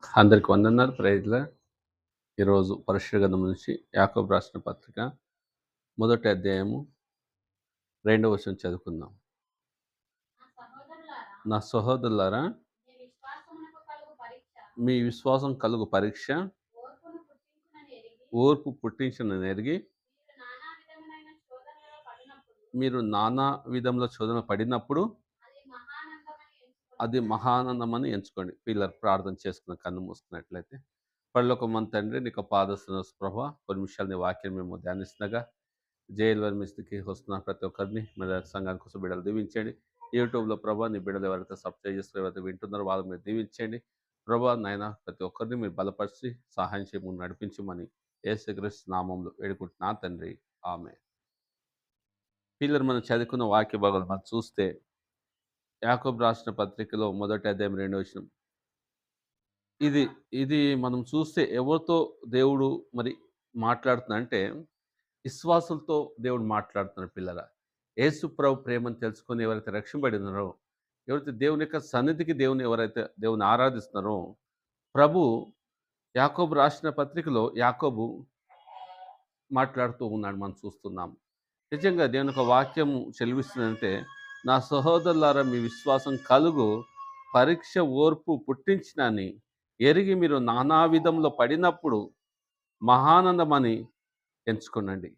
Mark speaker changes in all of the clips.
Speaker 1: అందరికి వందనాలు. ప్రైజ్‌లా. ఈరోజు పరిశుద్ధ గ్రంథం నుంచి యాకోబు రాసిన పత్రిక మొదటి అధ్యాయము 2వ వచనం చదువుకుందాం. నా సహోదరులారా, మీ విశ్వాసం కలుగు పరీక్ష ఓర్పు పుట్టించుననెరిగి, మీరు నానా విధముల శోధన పడినప్పుడు అది మహానందమని ఎంచుకోండి. పిల్లలు ప్రార్థన చేసుకున్న కన్ను మూసుకున్నట్లయితే. పరలోకమందు తండ్రి, నీకు పాదస్తున్న ప్రభా, కొన్ని నిమిషాలు నీ వాక్యం మేము ధ్యానిస్తుండగా జైలు మిస్కి వస్తున్న ప్రతి ఒక్కరిని మన సంఘానికి కోసం బిడ్డలు దీవించండి. యూట్యూబ్లో ప్రభా, నీ బిడ్డలు ఎవరైతే సబ్స్క్రైబ్ చేస్తారో, ఎవరైతే వింటున్నారో వాళ్ళు మీరు దీవించండి. ప్రభా నాయన, ప్రతి ఒక్కరిని మీరు బలపరిచి సహాయం చేయమని నడిపించమని యేసుక్రీస్తు నామంలో వేడుకుంటున్నా తండ్రి, ఆమేన్. పిల్లలు మనం చదువుకున్న వాక్య భాగాలు మనం చూస్తే యాకోబు రాసిన పత్రికలో మొదటి అధ్యాయం 2వ వచనం. ఇది ఇది మనం చూస్తే ఎవరితో దేవుడు మరి మాట్లాడుతున్నా విశ్వాసులతో దేవుడు మాట్లాడుతున్నాడు పిల్లల. యేసు ప్రభు ప్రేమను తెలుసుకొని ఎవరైతే రక్షింపబడినారో, ఎవరైతే దేవుని యొక్క సన్నిధికి ఎవరైతే దేవుని ఆరాధిస్తున్నారో, ప్రభు యాకోబు రాసిన పత్రికలో యాకోబు మాట్లాడుతూ ఉన్నాడు, మనం చూస్తున్నాం. నిజంగా దేవుని యొక్క వాక్యం చెలివిస్తుందంటే, నా సహోదరులారా, మీ విశ్వాసం కలుగు పరీక్ష ఓర్పు పుట్టించినని ఎరిగి మీరు నానా విధంలో పడినప్పుడు మహానందమని ఎంచుకునండి.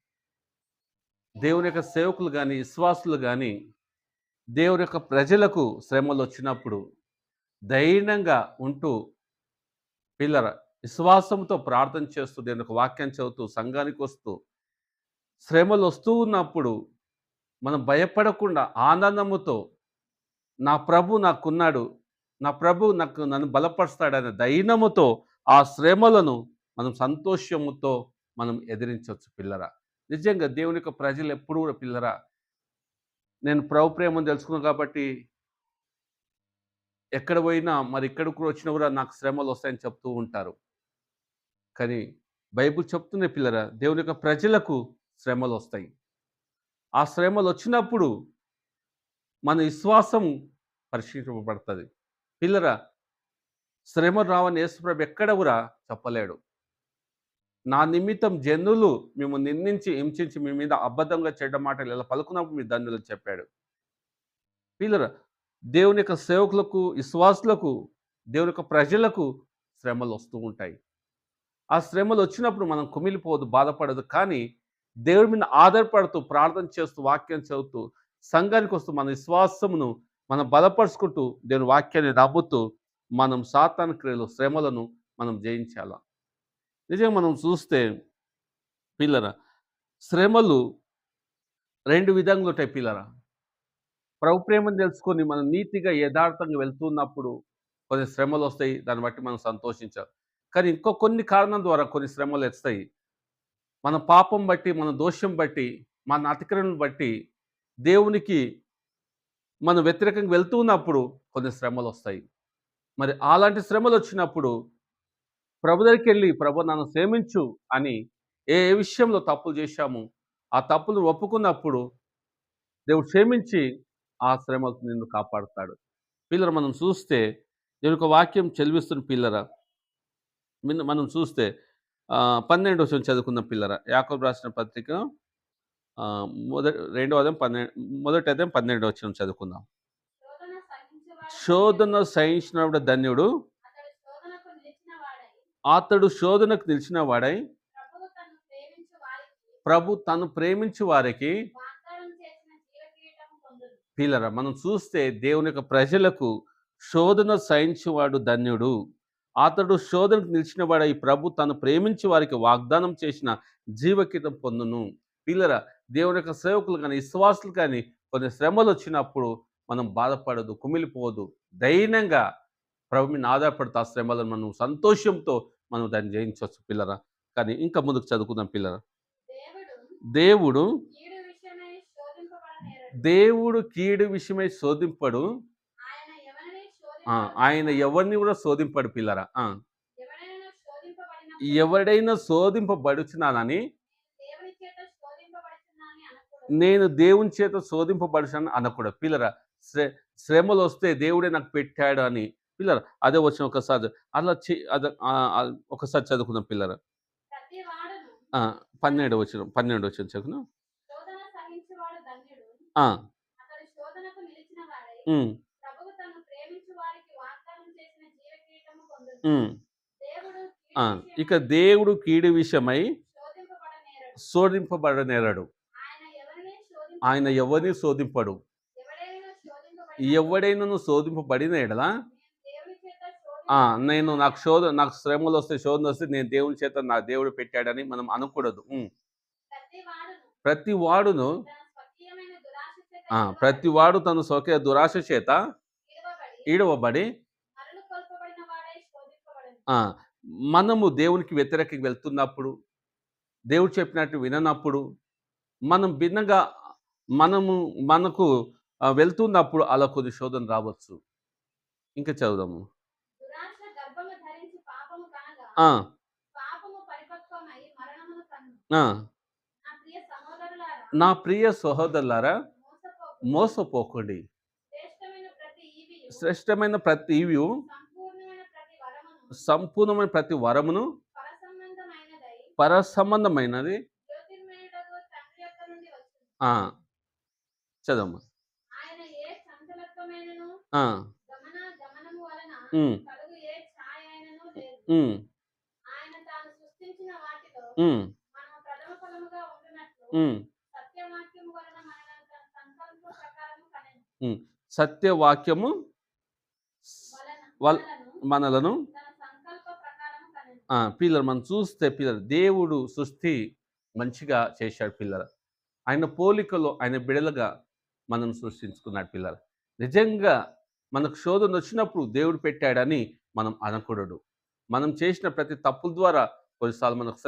Speaker 1: దేవుని యొక్క సేవకులు కానీ, విశ్వాసులు కానీ, దేవుని యొక్క ప్రజలకు శ్రమలు వచ్చినప్పుడు ధైర్యంగా ఉంటూ పిల్లల విశ్వాసంతో ప్రార్థన చేస్తూ, దేవుని యొక్క వాక్యం చదువుతూ, సంఘానికి వస్తూ, శ్రమలు వస్తూ ఉన్నప్పుడు మనం భయపడకుండా ఆనందముతో, నా ప్రభు నాకున్నాడు, నా ప్రభు నన్ను బలపరుస్తాడనే ధైర్యముతో ఆ శ్రమలను మనం సంతోషముతో మనం ఎదిరించవచ్చు పిల్లరా. నిజంగా దేవుని యొక్క ప్రజలు ఎప్పుడూ కూడా పిల్లరా, నేను ప్రభు ప్రేమను తెలుసుకున్నాను కాబట్టి ఎక్కడ పోయినా మరి ఇక్కడికి కూడా వచ్చినా కూడా నాకు శ్రమలు వస్తాయని చెప్తూ ఉంటారు. కానీ బైబిల్ చెప్తుంది పిల్లరా, దేవుని యొక్క ప్రజలకు శ్రమలు వస్తాయి. ఆ శ్రమలు వచ్చినప్పుడు మన విశ్వాసం పరీక్షించబడుతుంది. పిల్లరా, శ్రమ రావని యేసుప్రభు ఎక్కడ కూడా చెప్పలేడు. నా నిమిత్తం జనులు మేము నిందించి హింసించి మీ మీద అబద్ధంగా చెడ్డ మాటలు ఇలా పలుకున్నప్పుడు మీ ధన్యులు చెప్పాడు. పిల్లరా, దేవుని యొక్క సేవకులకు, విశ్వాసులకు, దేవుని యొక్క ప్రజలకు శ్రమలు వస్తూ ఉంటాయి. ఆ శ్రమలు వచ్చినప్పుడు మనం కుమిలిపోదు, బాధపడదు. కానీ దేవుడి మీద ఆధారపడుతూ, ప్రార్థన చేస్తూ, వాక్యం చదువుతూ, సంఘానికి వస్తూ మన విశ్వాసమును మనం బలపరుచుకుంటూ, దేవుని వాక్యాన్ని నమ్ముతూ మనం సాతాను క్రియలు, శ్రమలను మనం జయించాల. నిజంగా మనం చూస్తే పిల్లరా, శ్రమలు 2 విధంగా ఉంటాయి పిల్లరా. ప్రభు ప్రేమను తెలుసుకొని మనం నీతిగా యథార్థంగా వెళ్తున్నప్పుడు కొన్ని శ్రమలు వస్తాయి. దాన్ని బట్టి మనం సంతోషించాలి. కానీ కొన్ని కారణం ద్వారా కొన్ని శ్రమలు వస్తాయి. మన పాపం బట్టి, మన దోషం బట్టి, మన అతిక్రమణ బట్టి దేవునికి మనం వ్యతిరేకంగా వెళ్తూ ఉన్నప్పుడు కొన్ని శ్రమలు వస్తాయి. మరి అలాంటి శ్రమలు వచ్చినప్పుడు ప్రభు దగ్గరికెళ్ళి, ప్రభు నన్ను క్షమించు అని ఏ విషయంలో తప్పులు చేశామో ఆ తప్పులు ఒప్పుకున్నప్పుడు దేవుడు క్షమించి ఆ శ్రమలు నిన్ను కాపాడుతాడు. పిల్లలు మనం చూస్తే దేవుని యొక్క వాక్యం చెలివిస్తున్న పిల్లరా, మనం చూస్తే 12వ వచనం చదువుకున్న పిల్లరా, యాకోబు రాసిన పత్రిక మొదటి అధ్యాయం 12వ వచనం చదువుకుందాం. శోధన సహించినవాడు ధన్యుడు, అతడు శోధనకు నిలిచిన వాడై ప్రభు తను ప్రేమించు వారికి. పిల్లరా, మనం చూస్తే దేవుని యొక్క ప్రజలకు శోధన సహించువాడు ధన్యుడు, అతడు శోధనకు నిలిచిన వాడై ప్రభు తను ప్రేమించి వారికి వాగ్దానం చేసిన జీవకితం పొందును. పిల్లరా, దేవుని యొక్క సేవకులు కానీ, విశ్వాసులు కానీ కొన్ని శ్రమలు వచ్చినప్పుడు మనం బాధపడదు, కుమిలిపోదు, ధైర్యంగా ప్రభు మీద ఆధారపడుతూ ఆ శ్రమలను మనం సంతోషంతో మనం దాన్ని జయించవచ్చు పిల్లరా. కానీ ఇంకా ముందుకు చదువుకుందాం పిల్లరా. దేవుడు కీడు విషయమై శోధింపడు, ఆయన ఎవరిని కూడా శోధింపడు పిల్లరా. ఎవడైనా శోధింపబడుచున్నానని, నేను దేవుని చేత శోధింపబడుచున్నాను అనకూడదు పిల్లరా. శ్రమలు వస్తే దేవుడే నాకు పెట్టాడు అని పిల్లలు అదే వచ్చిన ఒకసారి అలా ఒకసారి చదువుకుందాం పిల్లలు.
Speaker 2: ప్రతి వాడును
Speaker 1: 12 వచనం చదువుకుందాం.
Speaker 2: శోధన సహించువాడు ధన్యుడు.
Speaker 1: ఆ!
Speaker 2: అతడు శోధనకు నిలిచిన వాడై
Speaker 1: హ్మ్.
Speaker 2: ప్రభువు తన్ను ప్రేమించు వారికి వాగ్దానం చేసిన జీవ కిరీటము పొందును.
Speaker 1: హ్మ్.
Speaker 2: దేవుడు
Speaker 1: ఆ!
Speaker 2: కీడు
Speaker 1: ఇక
Speaker 2: విషయమై
Speaker 1: దేవుడు కీడు విషయమై
Speaker 2: శోధింపబడనేరడు.
Speaker 1: శోధింపబడనేరడు.
Speaker 2: ఆయన ఎవరిని
Speaker 1: ఆయన
Speaker 2: శోధింపనేరడు.
Speaker 1: ఎవరిని శోధింపడు.
Speaker 2: ఎవడైనా శోధింపబడినప్పుడు
Speaker 1: ఎవడైనను శోధింపబడిన ఎడల
Speaker 2: నేను దేవుని చేత
Speaker 1: ఆ!
Speaker 2: శోధింపబడుతున్నానని
Speaker 1: నాకు శ్రమలొస్తే, శోధనొస్తే నేను దేవుని చేత నా దేవుడు పెట్టాడని మనం అనకూడదు. హ్మ్.
Speaker 2: ప్రతి వాడును
Speaker 1: ప్రతి వాడును
Speaker 2: తన స్వకీయమైన దురాశ చేత
Speaker 1: ప్రతి
Speaker 2: ఇడవబడి
Speaker 1: వాడు తన స్వకీయ దురాశ చేత
Speaker 2: ఇడవబడి
Speaker 1: ఈడవబడి
Speaker 2: మరలు కొల్పబడిన వాడై శోధింపబడును.
Speaker 1: ఆ! మనము దేవునికి వ్యతిరేకంగా వెళ్తున్నప్పుడు, దేవుడు చెప్పినట్టు విననప్పుడు, మనం భిన్నంగా మనము మనకు వెళ్తున్నప్పుడు అలా కొన్ని శోధన రావచ్చు. ఇంకా చదువుదాము.
Speaker 2: దురాశ గర్భము ధరించి పాపము కనగా
Speaker 1: ఆ!
Speaker 2: పాపము పరిపక్వమై మరణమును కన్ను.
Speaker 1: ఆ!
Speaker 2: నా ప్రియ సహోదరులారా
Speaker 1: నా ప్రియ సహోదరులారా
Speaker 2: మోసపోకుడి.
Speaker 1: మోసపోకండి.
Speaker 2: శ్రేష్టమైన ప్రతి ఈవియు
Speaker 1: శ్రేష్టమైన ప్రతి ఈవియు
Speaker 2: సంపూర్ణమైన ప్రతి వరమును
Speaker 1: సంపూర్ణమైన ప్రతి వరమును
Speaker 2: పరసంబంధమైనదై
Speaker 1: పరసంబంధమైనది.
Speaker 2: జ్యోతిర్మయుడగు తండ్రి యొద్ద నుండి వచ్చును.
Speaker 1: ఆ! చదవమ్మా.
Speaker 2: ఆయన ఏ చంచలత్వమైనను
Speaker 1: ఆ!
Speaker 2: గమనము వలన
Speaker 1: హ్మ్.
Speaker 2: కలుగు ఏ ఛాయ అయినను లేదు.
Speaker 1: హ్మ్.
Speaker 2: ఆయన తాను సృష్టించిన వాటిలో
Speaker 1: హ్మ్.
Speaker 2: మనము ప్రథమ ఫలముగా ఉండునట్లు
Speaker 1: హ్మ్.
Speaker 2: సత్యవాక్యము వలన మనలను తన సంకల్ప ప్రకారము కనెను.
Speaker 1: హ్మ్. సత్యవాక్యము వల్
Speaker 2: మనలను
Speaker 1: మనలను
Speaker 2: తన సంకల్ప ప్రకారము కనెను.
Speaker 1: పిల్లలు మనం చూస్తే పిల్లలు దేవుడు సృష్టి మంచిగా చేశాడు పిల్లలు. ఆయన పోలికలో ఆయన బిడలుగా మనం సృష్టించుకున్నాడు పిల్లలు. నిజంగా మనకు శోధనొచ్చినప్పుడు దేవుడు పెట్టాడని మనం అనకూడదు. మనం చేసిన ప్రతి తప్పుల ద్వారా కొన్నిసార్లు మనకు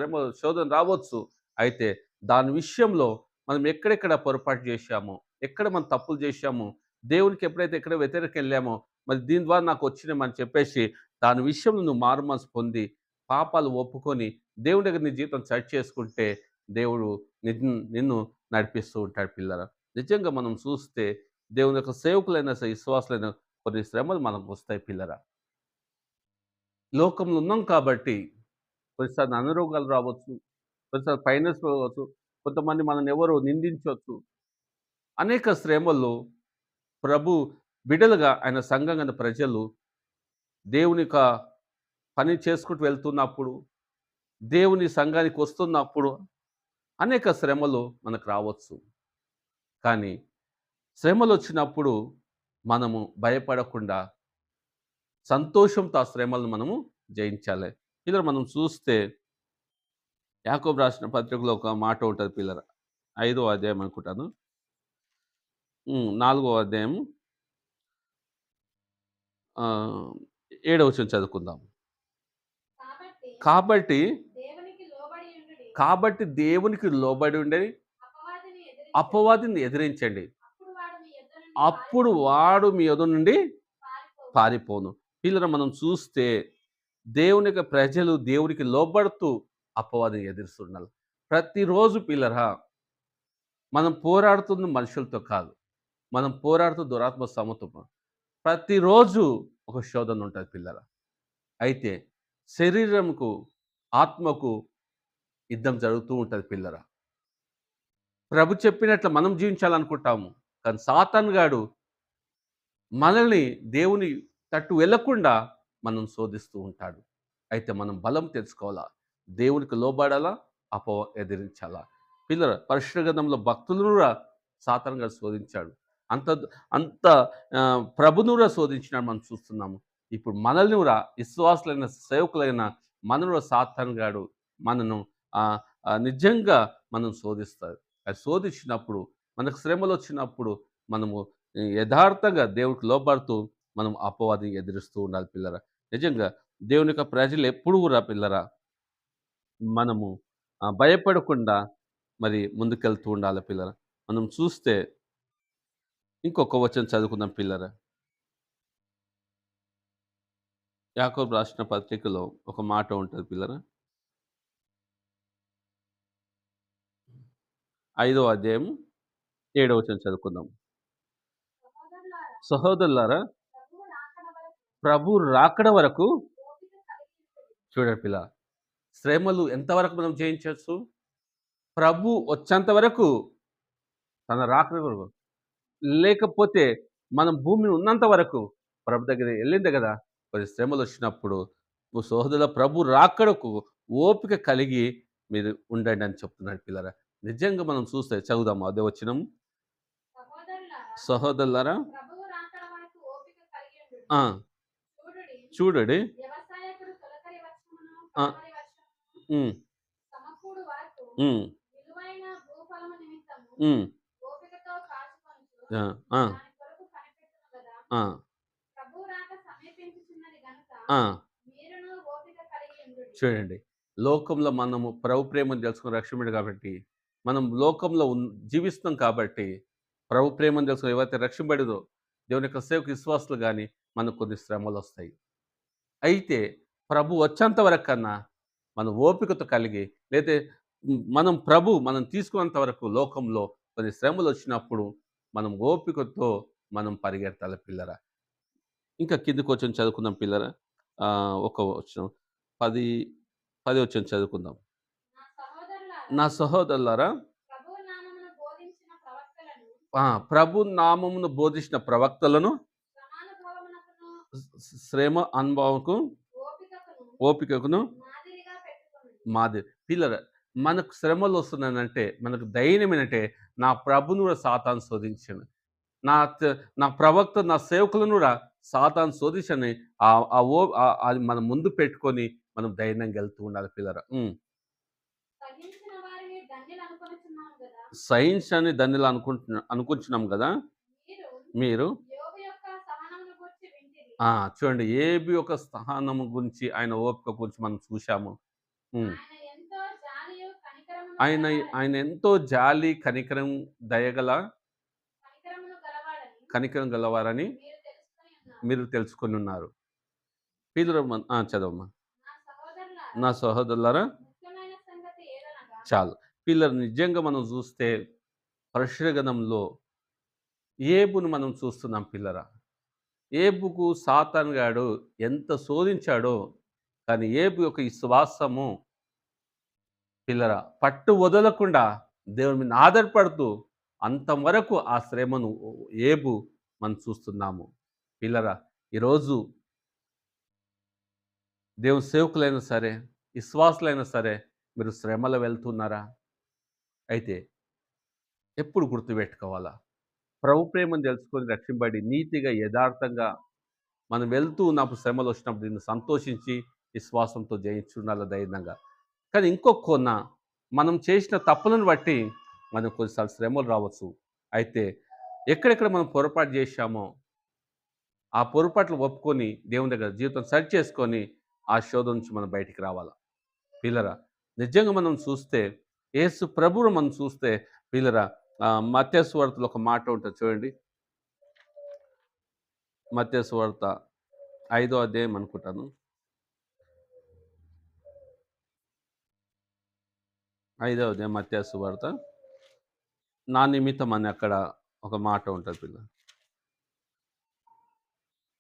Speaker 1: శోధన రావచ్చు. అయితే దాని విషయంలో మనం ఎక్కడెక్కడ పొరపాటు చేశామో, ఎక్కడ మనం తప్పులు చేశామో, దేవునికి ఎప్పుడైతే ఎక్కడ వ్యతిరేకంగా వెళ్ళామో, మరి దీని ద్వారా నాకొచ్చినమని చెప్పేసి దాని విషయంలో నువ్వు మారుమనసు పొంది, పాపాలు ఒప్పుకొని దేవుని దగ్గర నీ జీవితం సెట్ చేసుకుంటే దేవుడు నిన్ను నడిపిస్తూ ఉంటాడు పిల్లరా. నిజంగా మనం చూస్తే దేవుని యొక్క సేవకులైన విశ్వాసులైన కొన్ని శ్రమలు మనకు వస్తాయి పిల్లరా. లోకంలో ఉన్నాం కాబట్టి కొన్నిసార్లు అనారోగ్యాలు రావచ్చు. కొన్నిసార్లు ఫైనాన్స్ రావచ్చు. కొంతమంది మనల్ని ఎవరో నిందించొచ్చు. అనేక శ్రమల్లో ప్రభు బిడ్డలుగా ఆయన సంఘంగన ప్రజలు దేవుని యొక్క పని చేసుకుంటూ వెళ్తున్నప్పుడు, దేవుని సంఘానికి వస్తున్నప్పుడు అనేక శ్రమలు మనకు రావచ్చు. కానీ శ్రమలొచ్చినప్పుడు మనము భయపడకుండా సంతోషంతో ఆ శ్రమలను మనము జయించాలి. ఇలా మనం చూస్తే యాకోబు రాసిన పత్రికలో ఒక మాట ఉంటది పిల్లరా. 5వ అధ్యాయం అనుకుంటాను. 4వ అధ్యాయం ఆహ్, 7వ వచనం చదువుకుందాం.
Speaker 2: కాబట్టి
Speaker 1: కాబట్టి,
Speaker 2: దేవునికి లోబడి ఉండుడి.
Speaker 1: దేవునికి లోబడి ఉండి
Speaker 2: అపవాదిని ఎదిరించండి.
Speaker 1: అపవాదిని ఎదిరించండి.
Speaker 2: అప్పుడు వాడు మీ యొద్ద నుండి
Speaker 1: అప్పుడు వాడు మీ ఎదురు నుండి
Speaker 2: పారిపోవును.
Speaker 1: పారిపోను. పిల్లరా మనం చూస్తే దేవుని యొక్క ప్రజలు దేవునికి లోబడుతూ అపవాదిని ఎదురుస్తున్నారు. ప్రతిరోజు పిల్లరా మనం పోరాడుతున్న మనుషులతో కాదు. మనం పోరాడుతూ దురాత్మ సమూహంతో. ప్రతిరోజు ఒక శోధన ఉంటది పిల్లరా. అయితే శరీరంకు, ఆత్మకు యుద్ధం జరుగుతూ ఉంటది పిల్లరా. ప్రభు చెప్పినట్లు మనం జీవించాలనుకుంటాము. కానీ సాతాను గాడు మనల్ని దేవుని తట్టు వెళ్ళకుండా మనం శోధిస్తూ ఉంటాడు. అయితే మనం బలం తెచ్చుకోవాలా. దేవునికి లోబడాలా, ఎదిరించాలా. పిల్లరా పరిశుద్ధ గ్రంథంలో భక్తులను కూడా సాతాను గాడు శోధించాడు. అంత అంత ప్రభును కూడా శోధించినాడు మనం చూస్తున్నాము. ఇప్పుడు మనల్ని కూడా విశ్వాసులైన సేవకులైన మనను కూడా సాతాను గాడు మనను నిజంగా మనం శోధిస్తాడు. అది శోధించినప్పుడు మనకు శ్రమలొచ్చినప్పుడు మనము యథార్థంగా దేవునికి లోబడుతూ మనం అపవాదిని ఎదురిస్తూ ఉండాలి పిల్లరా. నిజంగా దేవుని యొక్క ప్రజలు ఎప్పుడు కూడా పిల్లరా మనము భయపడకుండా మరి ముందుకెళ్తూ ఉండాలి పిల్లరా. మనం చూస్తే ఇంకొక వచనం చదువుకుందాం పిల్లరా. యాకోబు రాసిన పత్రికలో ఒక మాట ఉంటది పిల్లరా. 5వ అధ్యాయం 7వ వచనం చదువుకుందాం.
Speaker 2: సహోదరులారా
Speaker 1: సహోదరులారా
Speaker 2: ప్రభువు రాకడ వరకు
Speaker 1: ప్రభు రాకడ వరకు
Speaker 2: ఓపిక కలిగి ఉండుడి.
Speaker 1: చూడండి పిల్ల, శ్రమలు ఎంతవరకు మనం జయించొచ్చు? ప్రభు వచ్చేంత వరకు, తన రాకడ వరకు. లేకపోతే మనం భూమి ఉన్నంత వరకు ప్రభు దగ్గర ఎళ్ళిందే గదా! కొన్ని శ్రమలొచ్చినప్పుడు నువ్వు సహోదరుల ప్రభు రాకడకు ఓపిక కలిగి మీరు ఉండండి అని చెప్తున్నాడు పిల్లరా. నిజంగా మనం చూస్తే చదువుదామా అదే వచనం.
Speaker 2: సహోదరులారా,
Speaker 1: సహోదరులారా,
Speaker 2: ప్రభువు రాకడ వరకు ఓపిక కలిగి ఉండుడి.
Speaker 1: ఆ!
Speaker 2: చూడుడి,
Speaker 1: చూడండి.
Speaker 2: వ్యవసాయకుడు తొలకరి వర్షమును
Speaker 1: ఆ!
Speaker 2: పడమరి వర్షమును
Speaker 1: హ్మ్.
Speaker 2: సమకూడు వరకు
Speaker 1: హ్మ్.
Speaker 2: విలువైన భూఫలము నిమిత్తము
Speaker 1: హ్మ్.
Speaker 2: ఓపికతో కాచుకొనుచు
Speaker 1: ఆ! ఆ!
Speaker 2: దాని కొరకు కనిపెట్టును గదా.
Speaker 1: ఆ!
Speaker 2: ప్రభువు రాక సమీపించుచున్నది గనుక
Speaker 1: ఆ!
Speaker 2: మీరును ఓపిక కలిగి ఉండుడి.
Speaker 1: చూడండి. లోకంలో మనము ప్రభు ప్రేమను తెలుసుకొని రక్షింపబడి కాబట్టి, మనం లోకంలో జీవిస్తున్నాం కాబట్టి, ప్రభు ప్రేమను తెలుసుకొని ఎవరైతే రక్షింపబడిరో, దేవుని యొక్క సేవకు విశ్వాసులు గాని, మనకు కొన్ని శ్రమలొస్తాయి. అయితే ప్రభు వచ్చేంత వరకన్నా, మనం ఓపికతో కలిగి లేతే మనం మనం తీసుకున్నంత వరకు లోకంలో కొన్ని శ్రమలొచ్చినప్పుడు, మనం ఓపికతో మనం పరిగెత్తాలి పిల్లరా. ఇంకా కిందకొచ్చి చదువుకుందాం పిల్లరా. ఒక వచనం 10, 10 వచనం చదువుకుందాం.
Speaker 2: నా సహోదరులారా,
Speaker 1: నా సహోదరులారా,
Speaker 2: ప్రభువు నామమున బోధించిన ప్రవక్తలను
Speaker 1: ప్రభు నామమును బోధించిన ప్రవక్తలను
Speaker 2: సమానుభవమునకును
Speaker 1: శ్రమ అనుభవంకు,
Speaker 2: ఓపికకును
Speaker 1: ఓపికకును
Speaker 2: మాదిరిగా పెట్టుకొనుడి.
Speaker 1: మాది పిల్లరా, మనకు శ్రమలొస్తున్నాయంటే, మనకు ధైర్యం ఏంటంటే, నా ప్రభువును కూడా సాతాను శోధించాను. నా నా ప్రవక్త, నా సేవకులను కూడా సాతాను శోధించని అది మనం ముందు పెట్టుకొని, మనం ధైర్యంగా వెళ్తూ ఉండాలి పిల్లరా.
Speaker 2: సహించిన వారిని ధన్యులు అనుకొనుచున్నాము గదా.
Speaker 1: సైన్స్ అని దానిలో అనుకుంటున్నాం గదా!
Speaker 2: మీరు
Speaker 1: మీరు
Speaker 2: యోబు యొక్క సహనమును గూర్చి వింటిరి.
Speaker 1: చూడండి ఏబు యొక్క స్థానము గురించి, ఆయన ఓపిక గురించి మనం చూశాము. హ్మ్.
Speaker 2: ఆయన ఎంతో జాలియు
Speaker 1: ఆయన ఆయన ఎంతో జాలి,
Speaker 2: కనికరమును గలవాడని
Speaker 1: కనికరం గలవారని
Speaker 2: మీరు తెలుసుకొని ఉన్నారు.
Speaker 1: మీరు తెలుసుకొనున్నారు. పిల్లలు చదవమ్మా.
Speaker 2: నా సహోదరులారా,
Speaker 1: నా సహోదరులారా,
Speaker 2: ముఖ్యమైన సంగతి ఏదనగా
Speaker 1: చాలు. పిల్లలు నిజంగా మనం చూస్తే పరిశుద్ధ గ్రంథంలో ఏబును మనం చూస్తున్నాం పిల్లరా. ఏబుకు సాతాను గాడు ఎంత శోధించాడో, కానీ ఏబు యొక్క విశ్వాసము పిల్లరా పట్టు వదలకుండా దేవుని మీద ఆధారపడుతూ అంతవరకు ఆ శ్రమను ఏబు మనం చూస్తున్నాము. పిల్లరా, ఈరోజు దేవుని సేవకులైనా సరే, విశ్వాసులైనా సరే, మీరు శ్రమలో వెళ్తున్నారా? అయితే ఎప్పుడు గుర్తుపెట్టుకోవాలా? ప్రభు ప్రేమను తెలుసుకొని రక్షింపబడి నీతిగా, యథార్థంగా మనం వెళ్తూ ఉన్నప్పుడు శ్రమలొచ్చినప్పుడు దీన్ని సంతోషించి, విశ్వాసంతో జయించుండాలి ధైర్యంగా. కానీ ఇంకో కొన మనం చేసిన తప్పులను బట్టి మనకు కొన్నిసార్లు శ్రమలు రావచ్చు. అయితే ఎక్కడెక్కడ మనం పొరపాటు చేశామో, ఆ పొరపాట్లు ఒప్పుకొని దేవుని దగ్గర జీవితం సరి చేసుకొని, ఆ శోధన నుంచి మనం బయటికి రావాలా. పిల్లరా, నిజంగా మనం చూస్తే యేసు ప్రభువును మనం చూస్తే పిల్లరా, మత్తయి సువార్తలో ఒక మాట ఉంటది చూడండి. మత్తయి సువార్త 5వ అధ్యాయం అనుకుంటాను. 5వ అధ్యాయం మత్తయి సువార్త. నా నిమిత్తం అని అక్కడ ఒక మాట ఉంటది పిల్ల.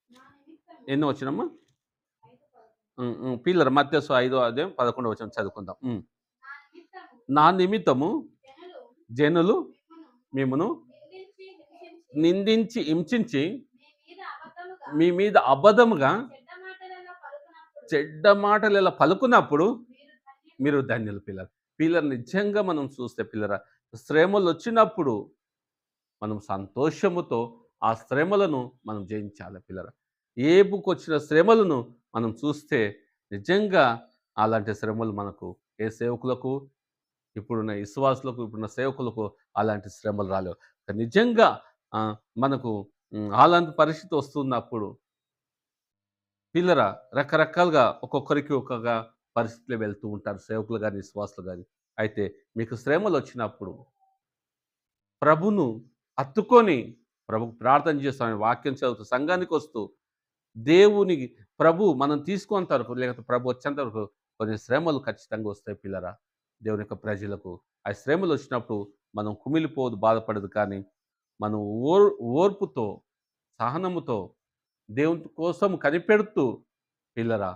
Speaker 2: నా నిమిత్తము
Speaker 1: ఎన్నో వచనమ్మా?
Speaker 2: 5:11.
Speaker 1: పిల్లలు మత్తయి 5వ అధ్యాయం 11వ వచనం చదువుకుందాం.
Speaker 2: నా నిమిత్తము
Speaker 1: నా నిమిత్తము
Speaker 2: జనులు
Speaker 1: జనులు
Speaker 2: మిమ్మును
Speaker 1: మిమ్మును
Speaker 2: నిందించి హింసించి
Speaker 1: హింసించి
Speaker 2: మీ మీద
Speaker 1: మీ
Speaker 2: అబద్ధముగా
Speaker 1: మీద అబద్ధముగా
Speaker 2: చెడ్డ
Speaker 1: చెడ్డ
Speaker 2: మాటలలో పలుకునప్పుడు
Speaker 1: మాటలు ఇలా పలుకున్నప్పుడు
Speaker 2: మీరు
Speaker 1: మీరు
Speaker 2: ధన్యులు.
Speaker 1: ధన్యులు పిల్లలు. పిల్లలు నిజంగా మనం చూస్తే పిల్లరా, శ్రమలొచ్చినప్పుడు మనం సంతోషముతో ఆ శ్రమలను మనం జయించాలి పిల్లరా. ఏబుకొచ్చిన శ్రమలను మనం చూస్తే నిజంగా అలాంటి శ్రమలు మనకు ఏ సేవకులకు, ఇప్పుడున్న విశ్వాసులకు, ఇప్పుడున్న సేవకులకు అలాంటి శ్రమలు రాలేవు. నిజంగా మనకు అలాంటి పరిస్థితి వస్తున్నప్పుడు పిల్లరా రకరకాలుగా ఒక్కొక్కరికి ఒక్కొక్క పరిస్థితిలో వెళ్తూ ఉంటారు సేవకులు గాని, విశ్వాసులు గాని. అయితే మీకు శ్రమలొచ్చినప్పుడు ప్రభును హత్తుకొని, ప్రభుకు ప్రార్థన చేస్తూ, ఆయన వాక్యం చదువుతూ, సంఘానికొస్తూ, దేవుని మనం తీసుకునేంత వరకు, లేకపోతే ప్రభు వచ్చేంత వరకు కొన్ని శ్రమలు ఖచ్చితంగా వస్తాయి పిల్లరా, దేవుని యొక్క ప్రజలకు. ఆ శ్రమలొచ్చినప్పుడు మనం కుమిలిపోదు, బాధపడదు కానీ, మనం ఓర్పుతో, సహనముతో దేవుని కోసం కనిపెడుతూ పిల్లరా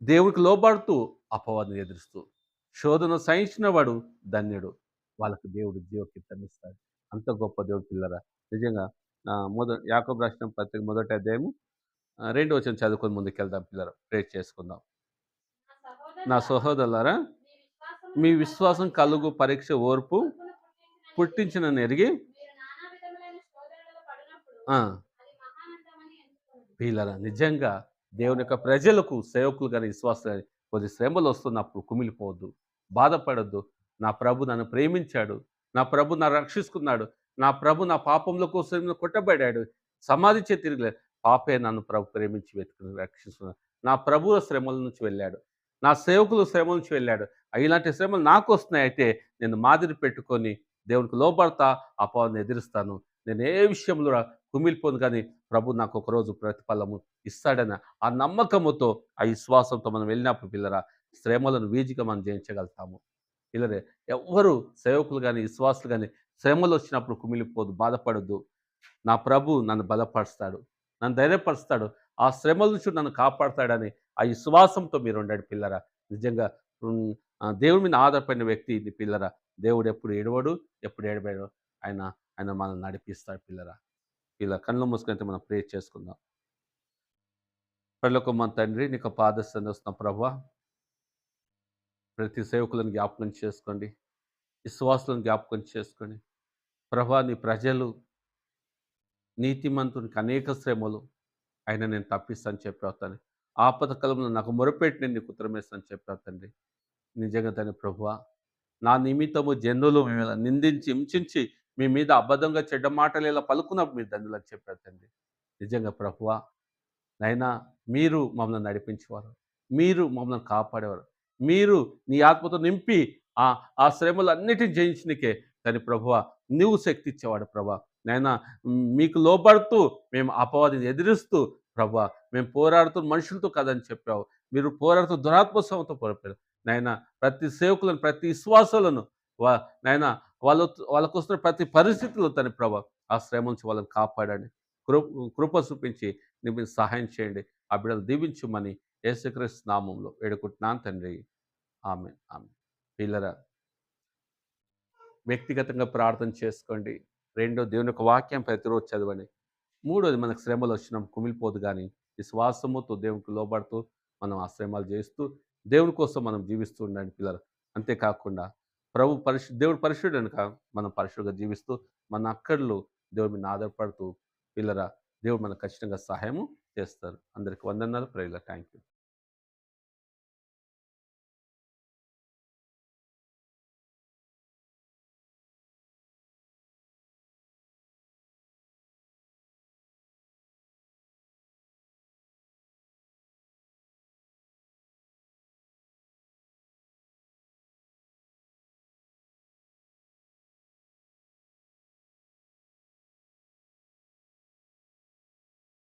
Speaker 1: దేవునికి లోబడుతూ అపవాదిని ఎదురుస్తూ శోధన సహించిన వాడు ధన్యుడు. వాళ్ళకి దేవుడు జీవకిత్తమిస్తాడు. అంత గొప్ప దేవుడు పిల్లరా. నిజంగా యాకోబు రాసిన పత్రిక మొదటి అధ్యాయము 2వ వచనం చదువుకొని ముందుకెళ్దాం పిల్లరా. ప్రేర్ చేసుకుందాం.
Speaker 2: నా
Speaker 1: నా
Speaker 2: సహోదరులారా,
Speaker 1: సహోదరులారా,
Speaker 2: మీ విశ్వాసమునకు
Speaker 1: మీ
Speaker 2: కలుగు
Speaker 1: విశ్వాసం కలుగు పరీక్ష ఓర్పు
Speaker 2: ఓర్పును
Speaker 1: పుట్టించినని ఎరిగి
Speaker 2: మీరు నానా విధములైన శోధనలలో పడినప్పుడు
Speaker 1: ఆ!
Speaker 2: అది మహానందమని ఎంచుకోండి.
Speaker 1: ప్రియులారా నిజంగా దేవుని యొక్క ప్రజలకు సేవకులు గాని, విశ్వాసులు గాని కొద్ది శ్రమలొస్తున్నప్పుడు కుమిలిపోవద్దు, బాధపడొద్దు. నా ప్రభు నన్ను ప్రేమించాడు. నా ప్రభు నన్ను రక్షిస్తున్నాడు. నా ప్రభు నా పాపముల కోసం కొట్టబడాడు. సమాధి చేయి తిరగలేదు. పాపే నన్ను ప్రభు ప్రేమించి వెతుకుని రక్షిస్తున్నాడు. నా ప్రభువు శ్రమల నుంచి వెళ్ళాడు. నా సేవకులు శ్రమల నుంచి వెళ్ళాడు. ఇలాంటి శ్రమలు నాకొస్తున్నాయి. నేను మాదిరి పెట్టుకొని దేవునికి లోబడతా, అపవాదిని ఎదిరిస్తాను. నేను ఏ విషయంలో కుమిలిపోను గానీ ప్రభు నాకు ఒకరోజు ప్రతిఫలము ఇస్తాడని ఆ నమ్మకముతో, ఆ విశ్వాసంతో మనం వెళ్ళినప్పుడు పిల్లరా శ్రమలను వీజిగా మనం జయించగలుగుతాము. పిల్లరే ఎవ్వరు సేవకులు గాని, విశ్వాసులు గాని శ్రమలొచ్చినప్పుడు కుమిలిపోదు, బాధపడొద్దు. నా ప్రభు నన్ను బలపరుస్తాడు. నన్ను ధైర్యపరుస్తాడు. ఆ శ్రమల నుంచి నన్ను కాపాడతాడని ఆ విశ్వాసంతో మీరుండండి పిల్లరా. నిజంగా దేవుడి మీద ఆధారపడిన వ్యక్తి ఇది పిల్లరా. దేవుడు ఎప్పుడు ఎడవడు, ఎప్పుడు ఎడబాయడు. ఆయన ఆయన మనల్ని నడిపిస్తాడు పిల్లరా. ఇలా కళ్ళు మూసుకొని మనం ప్రేర్ చేసుకుందాం. పరలోకము మా తండ్రి, నీకు పాద సన్నిధిలో ప్రభువా, ప్రతి సేవకులను జ్ఞాపకం చేసుకోండి. విశ్వాసులను జ్ఞాపకం చేసుకోండి. ప్రభువా, నీ ప్రజలు నీతిమంతునికి అనేక శ్రమలు అయినా నేను తప్పిస్తాను చెప్పావు తండ్రి. ఆపద కాలంలో నాకు మొరపెట్టి నేను నీకు ఉత్తరమేస్తాను చెప్పావు తండ్రి. నిజంగా తండ్రి ప్రభువా, నా నిమిత్తము జనులు మిమ్మల్ని నిందించి, హింసించి మీ మీద అబద్ధంగా చెడ్డ మాటలు ఇలా పలుకున్నప్పుడు మీరు ధన్యులని చెప్పారు తండ్రి. నిజంగా ప్రభువా, నైనా మీరు మమ్మల్ని నడిపించేవారు. మీరు మమ్మల్ని కాపాడేవారు. మీరు నీ ఆత్మతో నింపి ఆ ఆ శ్రమలన్నిటిని జయించనీకే కానీ ప్రభువా, నువ్వు శక్తి ఇచ్చేవాడు ప్రభా. నైనా మీకు లోబడుతూ మేము అపవాదిని ఎదిరిస్తూ ప్రభువా, మేము పోరాడుతూ మనుషులతో కాదని చెప్పావు. మీరు పోరాడుతూ దురాత్మ పోరాడారు. నాయనా ప్రతి సేవకులను, ప్రతి విశ్వాసాలను నాయనా వాళ్ళకొస్తున్న ప్రతి పరిస్థితుల్లో తని ప్రభా, ఆ శ్రమ నుంచి వాళ్ళని కాపాడండి. కృప చూపించి మీరు సహాయం చేయండి. ఆ బిడ్డలు దీవించుమని యేసుక్రీస్తు నామంలో వేడుకుంటున్నాను తండ్రి. ఆమేన్. ఆమేన్. పిల్లరా వ్యక్తిగతంగా ప్రార్థన చేసుకోండి. రెండో దేవుని యొక్క వాక్యం ప్రతిరోజు చదవండి. మూడోది మనకు శ్రమలు వచ్చినప్పుడు కుమిలిపోదు గానీ, విశ్వాసముతో దేవునికి లోబడుతూ మనం ఆ శ్రమలు జయిస్తూ దేవుని కోసం మనం జీవిస్తూ ఉండండి పిల్లలు. అంతేకాకుండా దేవుడు పరిశుద్ధుడు గనుక మనం పరిశుద్ధంగా జీవిస్తూ మన అక్కర్లు దేవుడి మీద ఆధారపడుతూ పిల్లరా దేవుడు మనకు ఖచ్చితంగా సహాయము చేస్తారు. అందరికి వందనాలు. ప్రైజ్‌లార్డ్. Thank you.